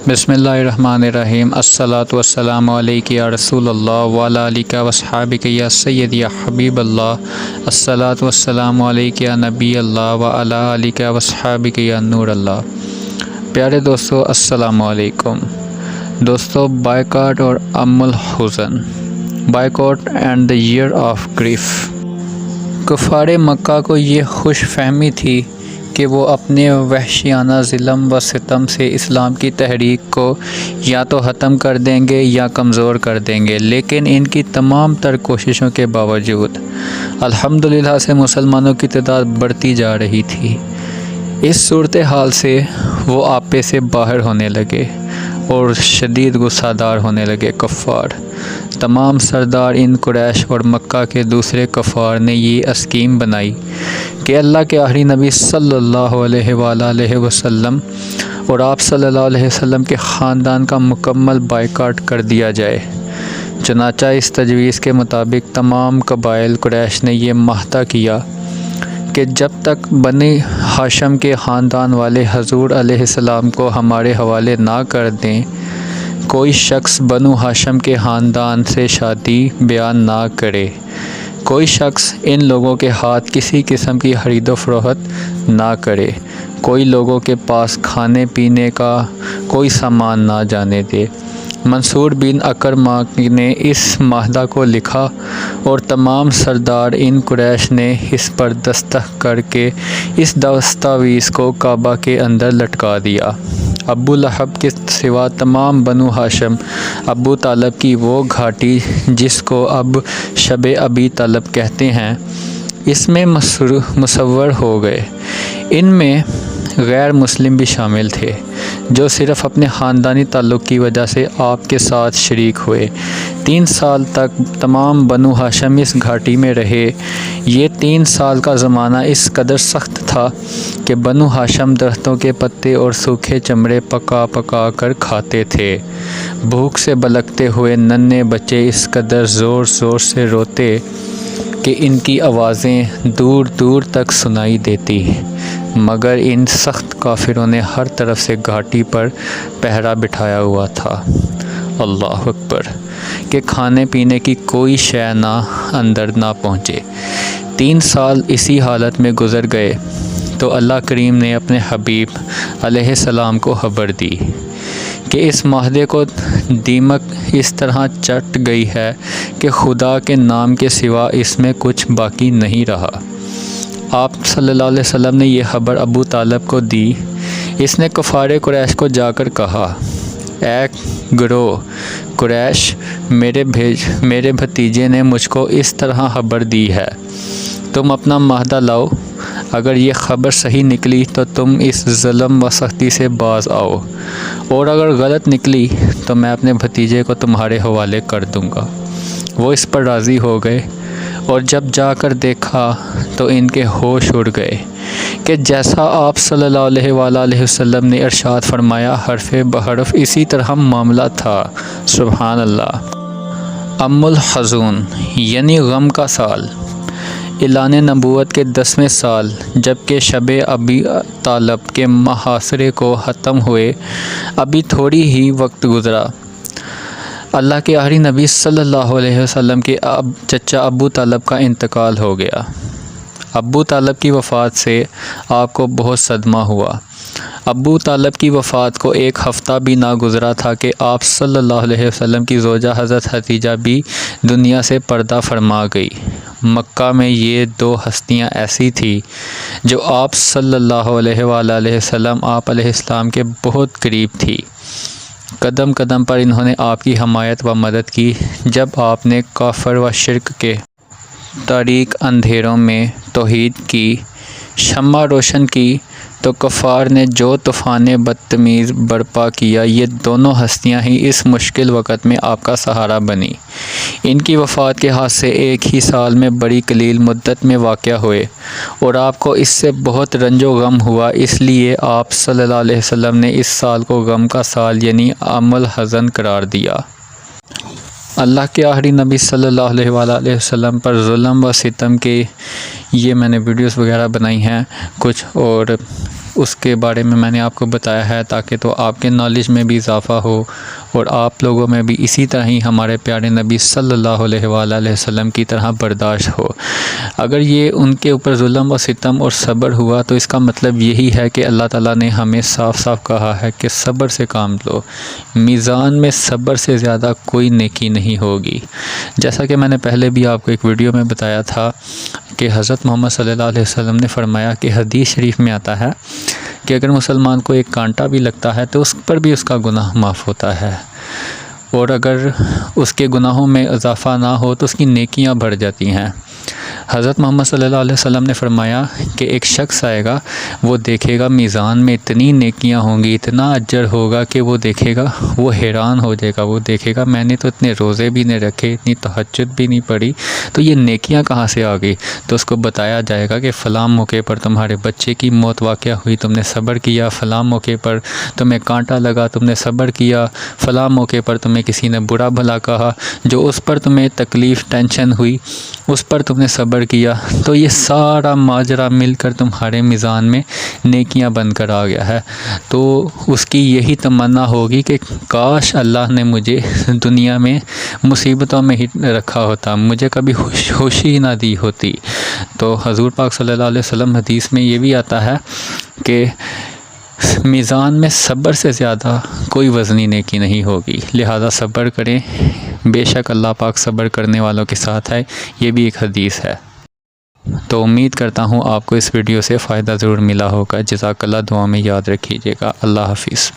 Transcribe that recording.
بسم اللہ الرحمن الرحیم۔ الصلاۃ والسلام علیک یا رسول اللہ وعلی آلک واصحابک یا سیدی یا حبیب اللہ۔ الصلاۃ والسلام علیک یا نبی اللہ وعلی آلک واصحابک یا نور اللہ۔ پیارے دوستو السلام علیکم۔ دوستو، بائیکاٹ اور الحزن، boycott and the year of grief. کفار مکہ کو یہ خوش فہمی تھی کہ وہ اپنے وحشیانہ ظلم و ستم سے اسلام کی تحریک کو یا تو ختم کر دیں گے یا کمزور کر دیں گے، لیکن ان کی تمام تر کوششوں کے باوجود الحمدللہ سے مسلمانوں کی تعداد بڑھتی جا رہی تھی۔ اس صورتحال سے وہ آپے سے باہر ہونے لگے اور شدید غصہ دار ہونے لگے۔ کفار تمام سردار ان قریش اور مکہ کے دوسرے کفار نے یہ اسکیم بنائی کہ اللہ کے آخری نبی صلی اللہ علیہ وآلہ وسلم اور آپ صلی اللہ علیہ وسلم کے خاندان کا مکمل بائیکاٹ کر دیا جائے۔ چنانچہ اس تجویز کے مطابق تمام قبائل قریش نے یہ معاہدہ کیا کہ جب تک بنی ہاشم کے خاندان والے حضور علیہ السلام کو ہمارے حوالے نہ کر دیں، کوئی شخص بنو ہاشم کے خاندان سے شادی بیان نہ کرے، کوئی شخص ان لوگوں کے ہاتھ کسی قسم کی خرید و فروخت نہ کرے، کوئی لوگوں کے پاس کھانے پینے کا کوئی سامان نہ جانے دے۔ منصور بن اکرمہ نے اس معاہدہ کو لکھا اور تمام سردار ان قریش نے اس پر دستخط کر کے اس دستاویز کو کعبہ کے اندر لٹکا دیا۔ ابو لہب کے سوا تمام بنو ہاشم ابو طالب کی وہ گھاٹی جس کو اب شب ابی طالب کہتے ہیں، اس میں مصور ہو گئے۔ ان میں غیر مسلم بھی شامل تھے جو صرف اپنے خاندانی تعلق کی وجہ سے آپ کے ساتھ شریک ہوئے۔ 3 سال تک تمام بنو ہاشم اس گھاٹی میں رہے۔ یہ 3 سال کا زمانہ اس قدر سخت تھا کہ بنو ہاشم درختوں کے پتے اور سوکھے چمڑے پکا پکا کر کھاتے تھے۔ بھوک سے بلکتے ہوئے ننھے بچے اس قدر زور زور سے روتے کہ ان کی آوازیں دور دور تک سنائی دیتی، مگر ان سخت کافروں نے ہر طرف سے گھاٹی پر پہرا بٹھایا ہوا تھا، اللہ اکبر، کہ کھانے پینے کی کوئی شے نہ اندر نہ پہنچے۔ 3 سال اسی حالت میں گزر گئے تو اللہ کریم نے اپنے حبیب علیہ السلام کو خبر دی کہ اس معاہدے کو دیمک اس طرح چٹ گئی ہے کہ خدا کے نام کے سوا اس میں کچھ باقی نہیں رہا۔ آپ صلی اللہ علیہ وسلم نے یہ خبر ابو طالب کو دی۔ اس نے کفار قریش کو جا کر کہا، اے گروہ قریش، میرے بھتیجے نے مجھ کو اس طرح خبر دی ہے، تم اپنا معاہدہ لاؤ، اگر یہ خبر صحیح نکلی تو تم اس ظلم و سختی سے باز آؤ، اور اگر غلط نکلی تو میں اپنے بھتیجے کو تمہارے حوالے کر دوں گا۔ وہ اس پر راضی ہو گئے، اور جب جا کر دیکھا تو ان کے ہوش اڑ گئے کہ جیسا آپ صلی اللہ علیہ وآلہ وسلم نے ارشاد فرمایا حرف بحرف اسی طرح معاملہ تھا۔ سبحان اللہ۔ الحزن یعنی غم کا سال، اعلان نبوت کے 10ویں سال، جبکہ شب ابی طالب کے محاصرے کو ختم ہوئے ابھی تھوڑی ہی وقت گزرا، اللہ کے آخری نبی صلی اللہ علیہ وسلم کے چچا ابو طالب کا انتقال ہو گیا۔ ابو طالب کی وفات سے آپ کو بہت صدمہ ہوا۔ ابو طالب کی وفات کو 1 ہفتہ بھی نہ گزرا تھا کہ آپ صلی اللہ علیہ وسلم کی زوجہ حضرت خدیجہ بھی دنیا سے پردہ فرما گئی۔ مکہ میں یہ 2 ہستیاں ایسی تھیں جو آپ صلی اللہ علیہ وآلہ وسلم آپ علیہ السلام کے بہت قریب تھی۔ قدم قدم پر انہوں نے آپ کی حمایت و مدد کی۔ جب آپ نے کفر و شرک کے تاریک اندھیروں میں توحید کی شمع روشن کی تو کفار نے جو طوفان بدتمیز برپا کیا، یہ دونوں ہستیاں ہی اس مشکل وقت میں آپ کا سہارا بنی۔ ان کی وفات کے حادثے ایک ہی سال میں بڑی قلیل مدت میں واقع ہوئے اور آپ کو اس سے بہت رنج و غم ہوا، اس لیے آپ صلی اللہ علیہ وسلم نے اس سال کو غم کا سال یعنی عام الحزن قرار دیا۔ اللہ کے آخری نبی صلی اللہ علیہ وآلہ وسلم پر ظلم و ستم کے یہ میں نے ویڈیوز وغیرہ بنائی ہیں کچھ، اور اس کے بارے میں نے آپ کو بتایا ہے، تاکہ تو آپ کے نالج میں بھی اضافہ ہو اور آپ لوگوں میں بھی اسی طرح ہی ہمارے پیارے نبی صلی اللہ علیہ وآلہ وسلم کی طرح برداشت ہو۔ اگر یہ ان کے اوپر ظلم و ستم اور صبر ہوا تو اس کا مطلب یہی ہے کہ اللہ تعالیٰ نے ہمیں صاف صاف کہا ہے کہ صبر سے کام لو، میزان میں صبر سے زیادہ کوئی نیکی نہیں ہوگی۔ جیسا کہ میں نے پہلے بھی آپ کو ایک ویڈیو میں بتایا تھا کہ حضرت محمد صلی اللہ علیہ وسلم نے فرمایا کہ حدیث شریف میں آتا ہے کہ اگر مسلمان کو ایک کانٹا بھی لگتا ہے تو اس پر بھی اس کا گناہ معاف ہوتا ہے، اور اگر اس کے گناہوں میں اضافہ نہ ہو تو اس کی نیکیاں بڑھ جاتی ہیں۔ حضرت محمد صلی اللہ علیہ وسلم نے فرمایا کہ ایک شخص آئے گا، وہ دیکھے گا میزان میں اتنی نیکیاں ہوں گی، اتنا اجر ہوگا کہ وہ دیکھے گا، وہ حیران ہو جائے گا۔ وہ دیکھے گا میں نے تو اتنے روزے بھی نہیں رکھے، اتنی تہجد بھی نہیں پڑھی، تو یہ نیکیاں کہاں سے آ گئی؟ تو اس کو بتایا جائے گا کہ فلاں موقع پر تمہارے بچے کی موت واقع ہوئی، تم نے صبر کیا، فلاں موقع پر تمہیں کانٹا لگا، تم نے صبر کیا، فلاں موقع پر تمہیں کسی نے برا بھلا کہا، جو اس پر تمہیں تکلیف ٹینشن ہوئی اس پر تم نے صبر کیا، تو یہ سارا ماجرا مل کر تمہارے میزان میں نیکیاں بن کر آ گیا ہے۔ تو اس کی یہی تمنا ہوگی کہ کاش اللہ نے مجھے دنیا میں مصیبتوں میں ہی رکھا ہوتا، مجھے کبھی خوشی نہ دی ہوتی۔ تو حضور پاک صلی اللہ علیہ وسلم حدیث میں یہ بھی آتا ہے کہ میزان میں صبر سے زیادہ کوئی وزنی نیکی نہیں ہوگی، لہذا صبر کریں، بے شک اللہ پاک صبر کرنے والوں کے ساتھ ہے، یہ بھی ایک حدیث ہے۔ تو امید کرتا ہوں آپ کو اس ویڈیو سے فائدہ ضرور ملا ہوگا۔ جزاک اللہ، دعا میں یاد رکھیے گا۔ اللہ حافظ۔